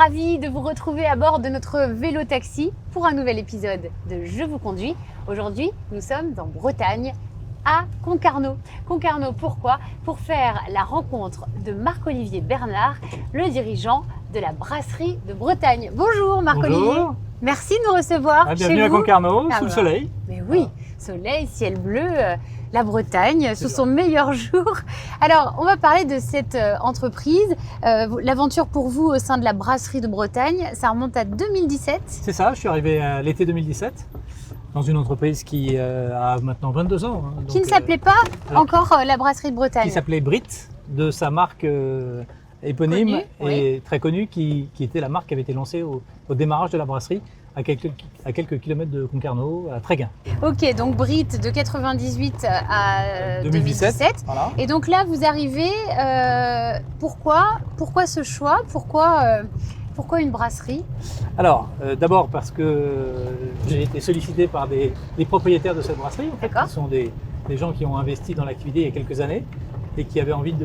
ravie de vous retrouver à bord de notre vélo taxi pour un nouvel épisode de Je vous conduis. Aujourd'hui, nous sommes en Bretagne, à Concarneau. Concarneau, pourquoi? Pour faire la rencontre de Marc-Olivier Bernard, le dirigeant de la brasserie de Bretagne. Bonjour Marc-Olivier. Merci de nous recevoir chez bienvenue vous. à Concarneau, sous le soleil. Mais oui, soleil, ciel bleu, la Bretagne, sous son meilleur jour. Alors, on va parler de cette entreprise. L'aventure pour vous au sein de la brasserie de Bretagne, ça remonte à 2017. C'est ça, je suis arrivé à l'été 2017 dans une entreprise qui a maintenant 22 ans. Hein, Qui ne s'appelait pas encore la brasserie de Bretagne. Qui s'appelait Brit, de sa marque éponyme et très connue, qui était la marque qui avait été lancée au démarrage de la brasserie à quelques kilomètres de Concarneau, à Tréguin. Ok, donc Brit de 98 à 2017. Voilà. Et donc là, vous arrivez, pourquoi ce choix? Pourquoi une brasserie? Alors, d'abord parce que j'ai été sollicité par des propriétaires de cette brasserie, en fait, qui sont des gens qui ont investi dans l'activité il y a quelques années et qui avaient envie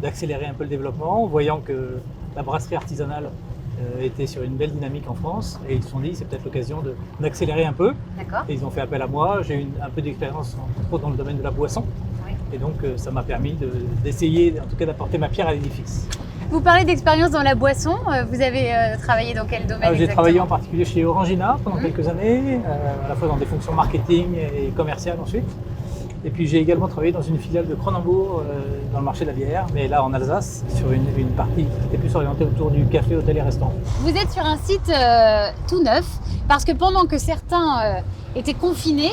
d'accélérer un peu le développement, voyant que la brasserie artisanale était sur une belle dynamique en France, et ils se sont dit c'est peut-être l'occasion d'accélérer un peu. Et ils ont fait appel à moi. J'ai eu un peu d'expérience entre autres dans le domaine de la boisson, et donc ça m'a permis d'essayer en tout cas d'apporter ma pierre à l'édifice. Vous parlez d'expérience dans la boisson, vous avez travaillé dans quel domaine? J'ai travaillé en particulier chez Orangina pendant quelques années, à la fois dans des fonctions marketing et commerciales ensuite. Et puis j'ai également travaillé dans une filiale de Cronenbourg dans le marché de la bière, mais là en Alsace, sur une partie qui était plus orientée autour du café, hôtel et restaurant. Vous êtes sur un site tout neuf, parce que pendant que certains étaient confinés,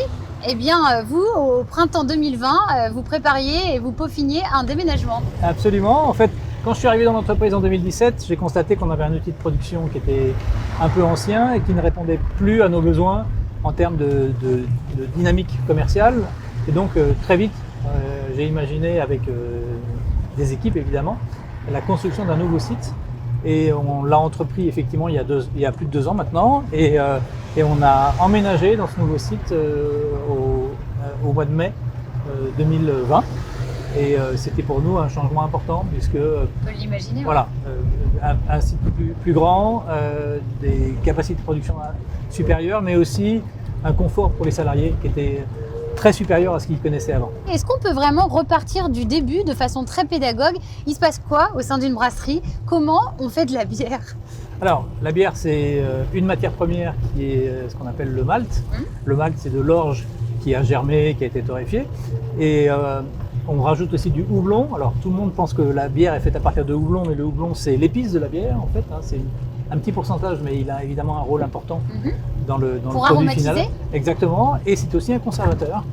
eh bien vous, au printemps 2020, vous prépariez et vous peaufiniez un déménagement. Absolument. En fait, quand je suis arrivé dans l'entreprise en 2017, j'ai constaté qu'on avait un outil de production qui était un peu ancien et qui ne répondait plus à nos besoins en termes de dynamique commerciale. Et donc très vite, j'ai imaginé avec des équipes évidemment la construction d'un nouveau site, et on l'a entrepris effectivement il y a plus de 2 ans maintenant, et on a emménagé dans ce nouveau site au mois de mai 2020, et c'était pour nous un changement important puisque on peut l'imaginer. Voilà, un site plus grand, des capacités de production supérieures, mais aussi un confort pour les salariés qui était très supérieur à ce qu'ils connaissaient avant. Est-ce qu'on peut vraiment repartir du début de façon très pédagogue? Il se passe quoi au sein d'une brasserie? Comment on fait de la bière? Alors, la bière, c'est une matière première qui est ce qu'on appelle le malt. Le malt, c'est de l'orge qui a germé, qui a été torréfié. Et on rajoute aussi du houblon. Alors, tout le monde pense que la bière est faite à partir de houblon, mais le houblon, c'est l'épice de la bière, en fait. Hein, c'est un petit pourcentage, mais il a évidemment un rôle important dans le produit final. Exactement, et c'est aussi un conservateur.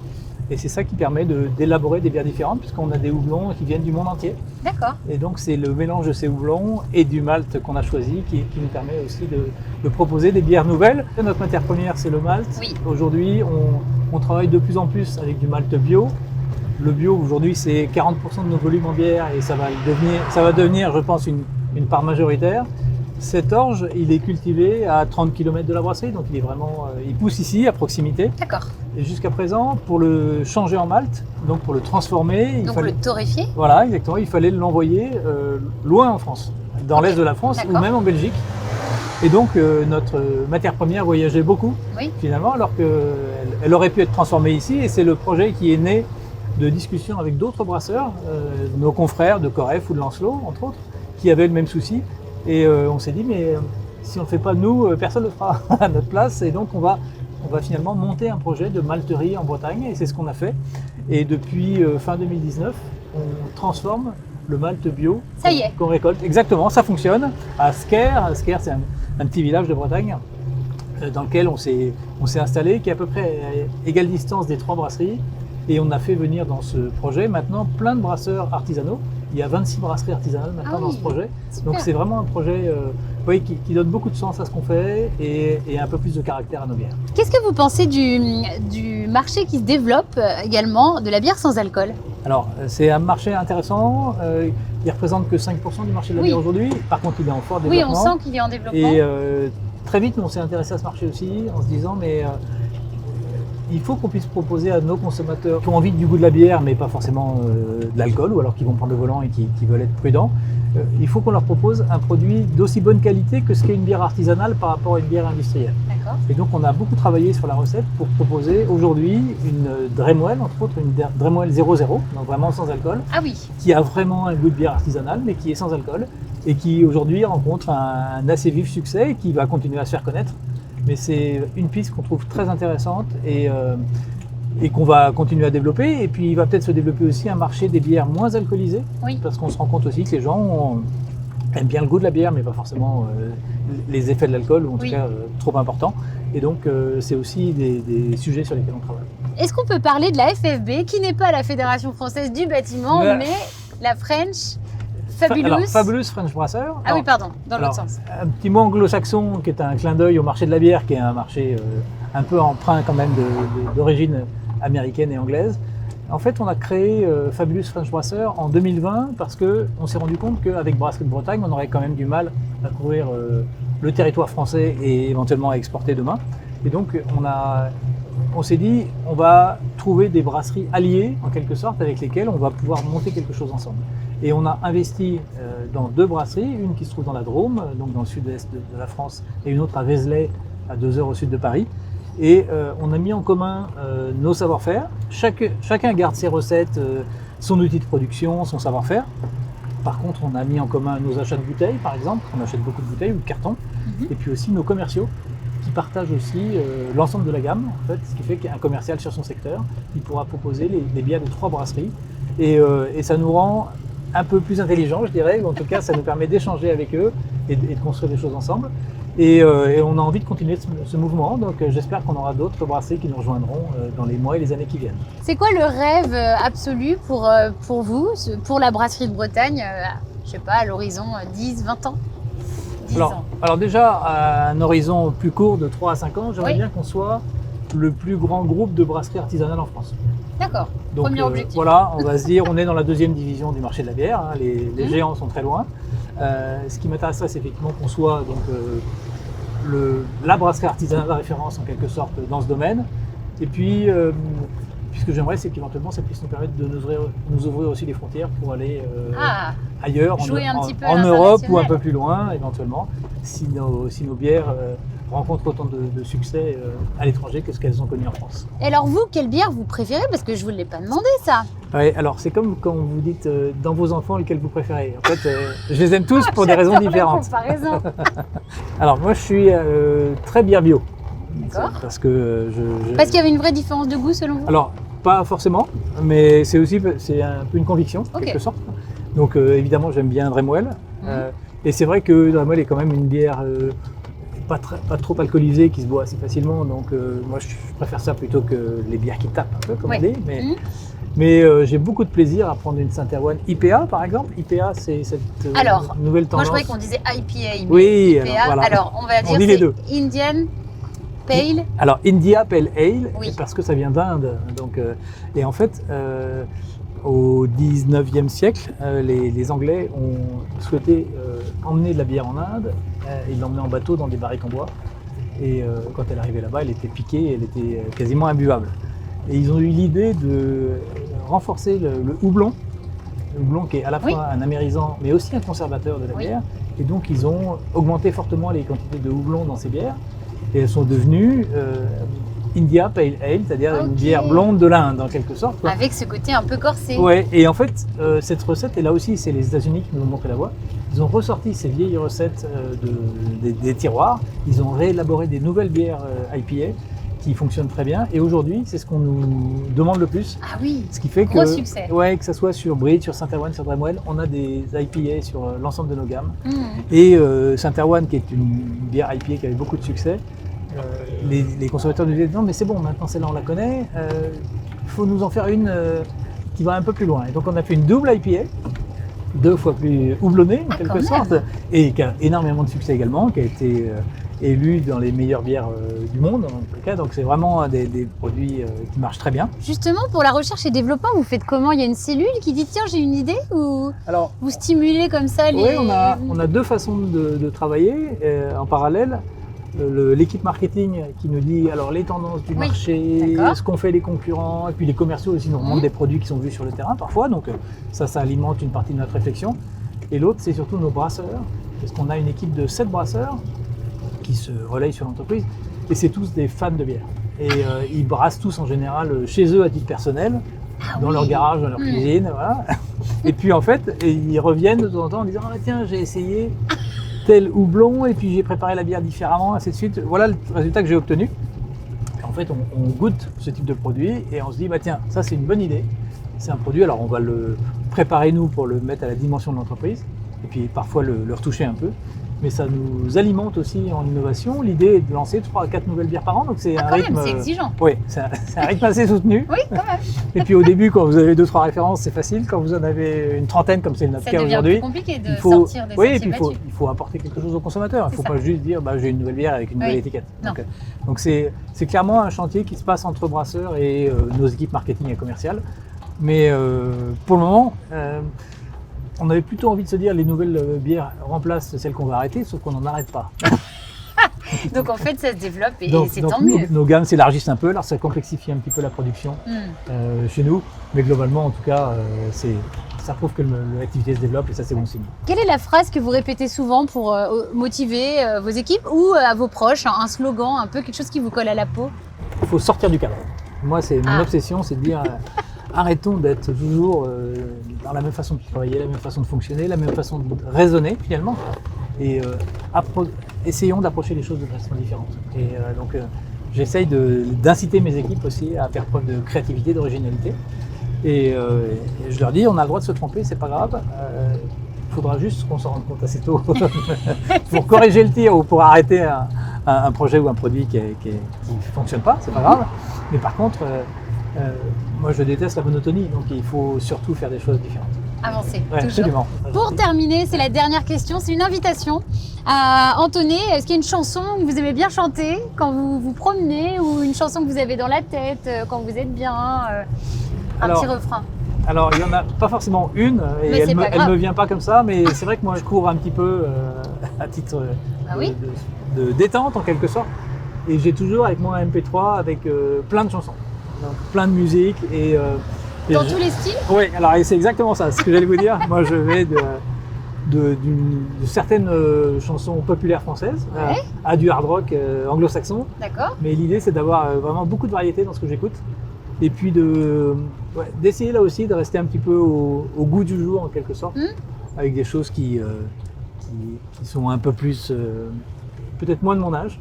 Et c'est ça qui permet d'élaborer des bières différentes, puisqu'on a des houblons qui viennent du monde entier. D'accord. Et donc c'est le mélange de ces houblons et du malt qu'on a choisi qui nous permet aussi de proposer des bières nouvelles. Notre matière première, c'est le malt. Oui. Aujourd'hui, on travaille de plus en plus avec du malt bio. Le bio, aujourd'hui, c'est 40% de nos volumes en bière, et ça va devenir, je pense, une part majoritaire. Cet orge, il est cultivé à 30 km de la brasserie, donc il pousse ici, à proximité. D'accord. Et jusqu'à présent, pour le changer en malt, donc pour le transformer, il fallait le torréfier. Voilà, exactement. Il fallait l'envoyer loin en France, dans l'est de la France ou même en Belgique. Et donc notre matière première voyageait beaucoup, finalement, alors qu'elle aurait pu être transformée ici. Et c'est le projet qui est né de discussions avec d'autres brasseurs, nos confrères de Coref ou de Lancelot, entre autres, qui avaient le même souci. Et on s'est dit, mais si on ne le fait pas nous, personne ne le fera à notre place. Et donc on va finalement monter un projet de malterie en Bretagne, et c'est ce qu'on a fait. Et depuis fin 2019, on transforme le malt bio qu'on récolte. Exactement, ça fonctionne. À Sker, c'est un petit village de Bretagne dans lequel on s'est installé, qui est à peu près à égale distance des 3 brasseries. Et on a fait venir dans ce projet maintenant plein de brasseurs artisanaux. Il y a 26 brasseries artisanales maintenant dans ce projet. Super. Donc c'est vraiment un projet qui donne beaucoup de sens à ce qu'on fait et un peu plus de caractère à nos bières. Qu'est-ce que vous pensez du marché qui se développe également de la bière sans alcool? Alors c'est un marché intéressant. Il ne représente que 5% du marché de la bière aujourd'hui. Par contre, il est en fort développement. Oui, on sent qu'il est en développement. Et très vite, on s'est intéressé à ce marché aussi en se disant il faut qu'on puisse proposer à nos consommateurs qui ont envie du goût de la bière, mais pas forcément de l'alcool, ou alors qui vont prendre le volant et qui veulent être prudents, il faut qu'on leur propose un produit d'aussi bonne qualité que ce qu'est une bière artisanale par rapport à une bière industrielle. Et donc on a beaucoup travaillé sur la recette pour proposer aujourd'hui une Dremwell, entre autres une Dremwell 0,0, donc vraiment sans alcool, qui a vraiment un goût de bière artisanale mais qui est sans alcool et qui aujourd'hui rencontre un assez vif succès et qui va continuer à se faire connaître. Mais c'est une piste qu'on trouve très intéressante et qu'on va continuer à développer. Et puis il va peut-être se développer aussi un marché des bières moins alcoolisées, parce qu'on se rend compte aussi que les gens aiment bien le goût de la bière, mais pas forcément les effets de l'alcool, ou en tout cas trop importants. Et donc c'est aussi des sujets sur lesquels on travaille. Est-ce qu'on peut parler de la FFB, qui n'est pas la Fédération Française du Bâtiment, mais la French Fabulous. Alors, Fabulous French Brasser. Ah oui, pardon, dans l'autre sens. Un petit mot anglo-saxon qui est un clin d'œil au marché de la bière, qui est un marché un peu emprunt quand même d'origine américaine et anglaise. En fait, on a créé Fabulous French Brasser en 2020 parce qu'on s'est rendu compte qu'avec Brasserie de Bretagne, on aurait quand même du mal à couvrir le territoire français et éventuellement à exporter demain. Et donc, on s'est dit, on va trouver des brasseries alliées, en quelque sorte, avec lesquelles on va pouvoir monter quelque chose ensemble. Et on a investi dans 2 brasseries, une qui se trouve dans la Drôme, donc dans le sud-est de la France, et une autre à Vézelay, à 2 heures au sud de Paris. Et on a mis en commun nos savoir-faire. Chacun garde ses recettes, son outil de production, son savoir-faire. Par contre, on a mis en commun nos achats de bouteilles, par exemple. On achète beaucoup de bouteilles ou de cartons. Et puis aussi nos commerciaux, qui partagent aussi l'ensemble de la gamme, en fait, ce qui fait qu'un commercial sur son secteur, il pourra proposer les bières de 3 brasseries. Et ça nous rend un peu plus intelligents, je dirais, ou en tout cas ça nous permet d'échanger avec eux et de construire des choses ensemble. Et on a envie de continuer ce mouvement, donc j'espère qu'on aura d'autres brasseries qui nous rejoindront dans les mois et les années qui viennent. C'est quoi le rêve absolu pour vous, pour la brasserie de Bretagne, je sais pas, à l'horizon 10, 20 ans? Alors déjà, à un horizon plus court de 3 à 5 ans, j'aimerais bien qu'on soit le plus grand groupe de brasseries artisanales en France. D'accord, donc, premier objectif. Voilà, on va se dire, on est dans la 2e division du marché de la bière, hein, les géants sont très loin. Ce qui m'intéresserait, c'est effectivement qu'on soit donc, la brasserie artisanale de référence en quelque sorte dans ce domaine. Et puis, ce que j'aimerais, c'est qu'éventuellement ça puisse nous permettre de nous ouvrir aussi les frontières pour aller ailleurs, en Europe ou un peu plus loin, éventuellement, si nos bières rencontrent autant de succès à l'étranger que ce qu'elles ont connu en France. Et alors vous, quelle bière vous préférez? Parce que je ne vous l'ai pas demandé ça. Oui, alors c'est comme quand vous dites dans vos enfants lequel vous préférez. En fait, je les aime tous pour des raisons différentes. Alors moi je suis très bière bio. D'accord. Parce que parce qu'il y avait une vraie différence de goût selon vous? Alors pas forcément, mais c'est un peu une conviction, en quelque sorte. Donc évidemment j'aime bien Dremwell. Et c'est vrai que Dremwell est quand même une bière pas trop alcoolisée qui se boit assez facilement. Donc moi je préfère ça plutôt que les bières qui tapent un peu comme on dit. Mais j'ai beaucoup de plaisir à prendre une Saint-Erwan IPA par exemple. IPA c'est cette nouvelle tendance. Moi je croyais qu'on disait IPA. Oui, IPA. Alors on va dire les deux. Indian Pale. Alors India Pale Ale, parce que ça vient d'Inde. Donc, et en fait, au 19e siècle, les Anglais ont souhaité emmener de la bière en Inde. Ils l'emmenaient en bateau dans des barriques en bois. Et quand elle arrivait là-bas, elle était piquée, elle était quasiment imbuvable. Et ils ont eu l'idée de renforcer le houblon. Le houblon qui est à la fois un amérisant, mais aussi un conservateur de la bière. Et donc ils ont augmenté fortement les quantités de houblon dans ces bières. Et elles sont devenues India Pale Ale, c'est-à-dire une bière blonde de l'Inde en quelque sorte. Avec ce côté un peu corsé. Ouais, et en fait, cette recette, et là aussi, c'est les États-Unis qui nous ont montré la voie. Ils ont ressorti ces vieilles recettes des tiroirs. Ils ont réélaboré des nouvelles bières IPA qui fonctionnent très bien. Et aujourd'hui, c'est ce qu'on nous demande le plus. Ah oui, ce qui fait gros succès. Ouais, que ce soit sur Bridge, sur Saint-Erwan, sur Dremwell, on a des IPA sur l'ensemble de nos gammes. Et Saint-Erwan, qui est une bière IPA qui avait beaucoup de succès, les consommateurs nous disaient non mais c'est bon, maintenant celle-là on la connaît, il faut nous en faire une qui va un peu plus loin. Et donc on a fait une double IPA, 2 fois plus houblonnée en quelque sorte, et qui a énormément de succès également, qui a été élue dans les meilleures bières du monde en tout cas. Donc c'est vraiment des produits qui marchent très bien. Justement pour la recherche et développement, vous faites comment? Il y a une cellule qui dit tiens j'ai une idée, ou alors, vous stimulez comme ça les... Oui, on a 2 façons de travailler en parallèle. L'équipe marketing qui nous dit alors les tendances du marché, ce qu'ont fait les concurrents, et puis les commerciaux aussi nous remontent des produits qui sont vus sur le terrain parfois, donc ça alimente une partie de notre réflexion. Et l'autre, c'est surtout nos brasseurs, parce qu'on a une équipe de 7 brasseurs qui se relayent sur l'entreprise, et c'est tous des fans de bière. Et ils brassent tous en général chez eux à titre personnel, dans leur garage, dans leur cuisine, voilà. Et puis en fait, ils reviennent de temps en temps en disant « Ah tiens, j'ai essayé tel houblon, et puis j'ai préparé la bière différemment, ainsi de suite. » Voilà le résultat que j'ai obtenu. En fait, on goûte ce type de produit et on se dit, bah tiens, ça c'est une bonne idée. C'est un produit, alors on va le préparer nous pour le mettre à la dimension de l'entreprise et puis parfois le retoucher un peu. Mais ça nous alimente aussi en innovation. L'idée est de lancer 3 à 4 nouvelles bières par an, donc c'est un rythme. C'est exigeant. Oui, c'est un rythme assez soutenu. Oui, quand même. Et puis au début, quand vous avez 2-3 références, c'est facile. Quand vous en avez une trentaine, comme c'est notre cas aujourd'hui, c'est compliqué de sortir des sentiers battus. Il faut apporter quelque chose au consommateur. Il ne faut pas juste dire j'ai une nouvelle bière avec une nouvelle étiquette. Donc c'est clairement un chantier qui se passe entre brasseurs et nos équipes marketing et commerciales. Mais pour le moment, on avait plutôt envie de se dire les nouvelles bières remplacent celles qu'on va arrêter, sauf qu'on n'en arrête pas. Donc en fait, ça se développe et c'est donc tant mieux. Nos gammes s'élargissent un peu, alors ça complexifie un petit peu la production chez nous, mais globalement, en tout cas, ça prouve que l'activité se développe et ça, c'est bon signe. Quelle est la phrase que vous répétez souvent pour motiver vos équipes ou à vos proches, un slogan, un peu quelque chose qui vous colle à la peau? Il faut sortir du cadre. Moi, c'est mon obsession, c'est de dire arrêtons d'être toujours dans la même façon de travailler, la même façon de fonctionner, la même façon de raisonner finalement. Et essayons d'approcher les choses de façon différente. Et donc j'essaye d'inciter mes équipes aussi à faire preuve de créativité, d'originalité. Et je leur dis, on a le droit de se tromper, c'est pas grave. Il faudra juste qu'on s'en rende compte assez tôt pour corriger le tir ou pour arrêter un projet ou un produit qui fonctionne pas, c'est pas grave. Mais par contre, moi je déteste la monotonie, donc il faut surtout faire des choses différentes. Avancer, ouais, toujours. Absolument. Pour terminer, c'est la dernière question, c'est une invitation à entonner. Est-ce qu'il y a une chanson que vous aimez bien chanter quand vous vous promenez ou une chanson que vous avez dans la tête quand vous êtes bien petit refrain? Alors, il n'y en a pas forcément une, et elle ne me vient pas comme ça, mais c'est vrai que moi je cours un petit peu à titre de détente en quelque sorte. Et j'ai toujours avec moi un MP3 avec plein de chansons, donc, plein de musique. Dans tous les styles? Oui, alors c'est exactement ça, c'est ce que j'allais vous dire. Moi je vais de certaines chansons populaires françaises à du hard rock anglo-saxon. D'accord. Mais l'idée c'est d'avoir vraiment beaucoup de variété dans ce que j'écoute. Et puis d'essayer là aussi de rester un petit peu au goût du jour en quelque sorte, avec des choses qui sont un peu plus, peut-être moins de mon âge,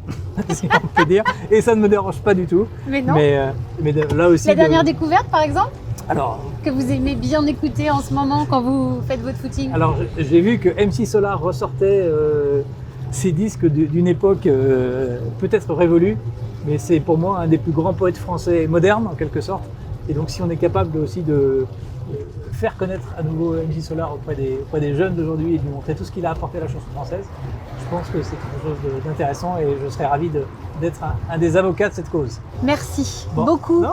si on peut dire, et ça ne me dérange pas du tout. Mais non. Mais là aussi. La dernière découverte par exemple? Alors, que vous aimez bien écouter en ce moment quand vous faites votre footing? Alors j'ai vu que MC Solar ressortait ses disques d'une époque peut-être révolue, mais c'est pour moi un des plus grands poètes français modernes en quelque sorte. Et donc si on est capable aussi de faire connaître à nouveau MC Solar auprès des jeunes d'aujourd'hui et de lui montrer tout ce qu'il a apporté à la chanson française, je pense que c'est quelque chose d'intéressant et je serais ravi d'être un des avocats de cette cause. Merci beaucoup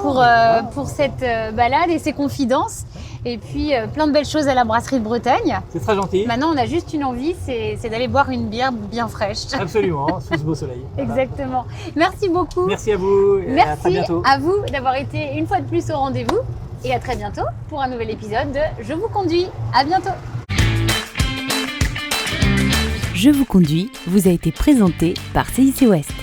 pour cette balade et ces confidences. Et puis plein de belles choses à la brasserie de Bretagne. C'est très gentil. Maintenant, on a juste une envie, c'est d'aller boire une bière bien fraîche. Absolument, sous ce beau soleil. Exactement. Merci beaucoup. Merci à vous et à très bientôt. Merci à vous d'avoir été une fois de plus au rendez-vous. Et à très bientôt pour un nouvel épisode de Je vous conduis. À bientôt. Je vous conduis vous a été présenté par CIC West.